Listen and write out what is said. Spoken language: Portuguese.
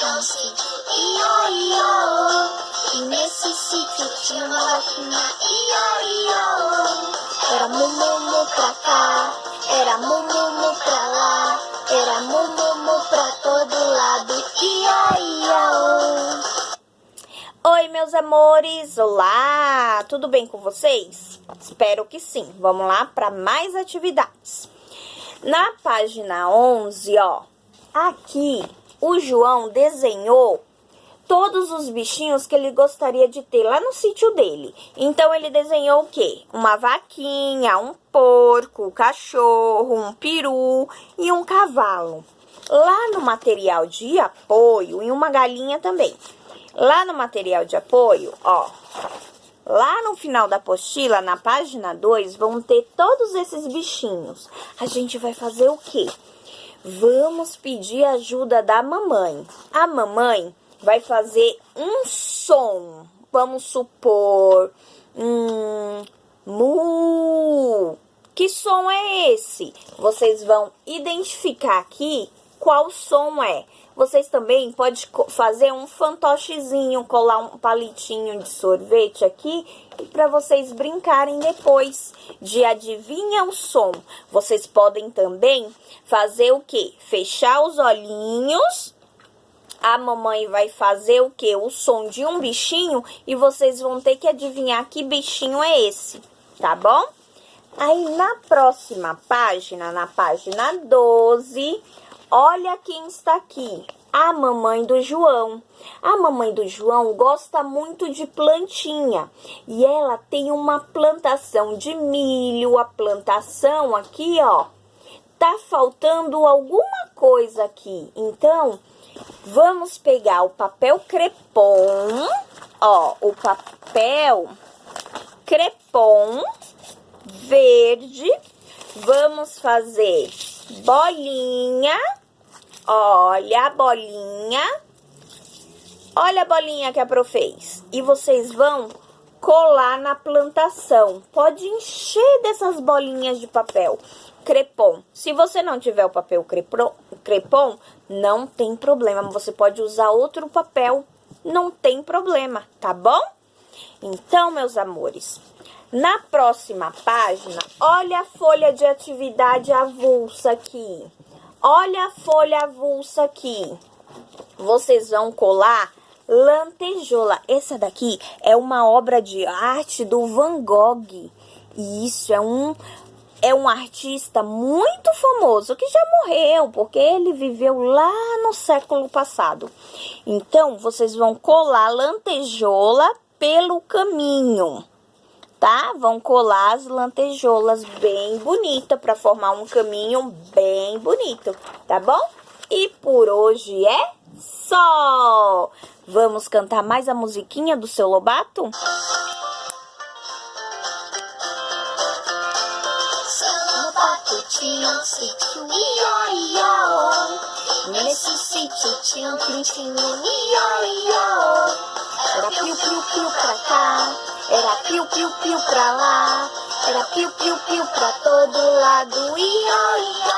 É um sítio Iô-Iô. E nesse sítio tinha uma vaquinha Iô-Iô. Era mumumu pra cá, era mumumu pra lá, era mumumu pra todo lado Iô-Iô. Oi, meus amores! Olá! Tudo bem com vocês? Espero que sim. Vamos lá para mais atividades. Na página 11, ó, aqui o João desenhou todos os bichinhos que ele gostaria de ter lá no sítio dele. Então, ele desenhou o quê? Uma vaquinha, um porco, um cachorro, um peru e um cavalo. Lá no material de apoio, e uma galinha também. Lá no material de apoio, ó, lá no final da apostila, na página 2, vão ter todos esses bichinhos. A gente vai fazer o quê? Vamos pedir ajuda da mamãe. A mamãe vai fazer um som. Vamos supor, mu. Que som é esse? Vocês vão identificar aqui qual som é. Vocês também podem fazer um fantochezinho, colar um palitinho de sorvete aqui para vocês brincarem depois de adivinha o som. Vocês podem também fazer o quê? Fechar os olhinhos. A mamãe vai fazer o quê? O som de um bichinho e vocês vão ter que adivinhar que bichinho é esse, tá bom? Aí na próxima página, na página 12... olha quem está aqui, a mamãe do João. A mamãe do João gosta muito de plantinha e ela tem uma plantação de milho. A plantação aqui, ó, tá faltando alguma coisa aqui. Então, vamos pegar o papel crepom, ó, o papel crepom verde. Vamos fazer bolinha. Olha a bolinha. Olha a bolinha que a Pro fez. E vocês vão colar na plantação. Pode encher dessas bolinhas de papel crepom. Se você não tiver o papel crepom, não tem problema. Você pode usar outro papel, não tem problema, tá bom? Então, meus amores, na próxima página, olha a folha de atividade avulsa aqui. Olha a folha avulsa aqui. Vocês vão colar lantejola. Essa daqui é uma obra de arte do Van Gogh. E isso é um artista muito famoso que já morreu, porque ele viveu lá no século passado. Então, vocês vão colar lantejola pelo caminho, tá? Vão colar as lantejoulas bem bonita para formar um caminho bem bonito, tá bom? E por hoje é só! Vamos cantar mais a musiquinha do Seu Lobato? Seu Lobato tinha um sítio Iô-Iô. Nesse sítio tinha um pintinho Iô-Iô. Era piu-piu-piu pra cá, era piu-piu-piu pra lá, era piu-piu-piu pra todo lado Iô-Iô.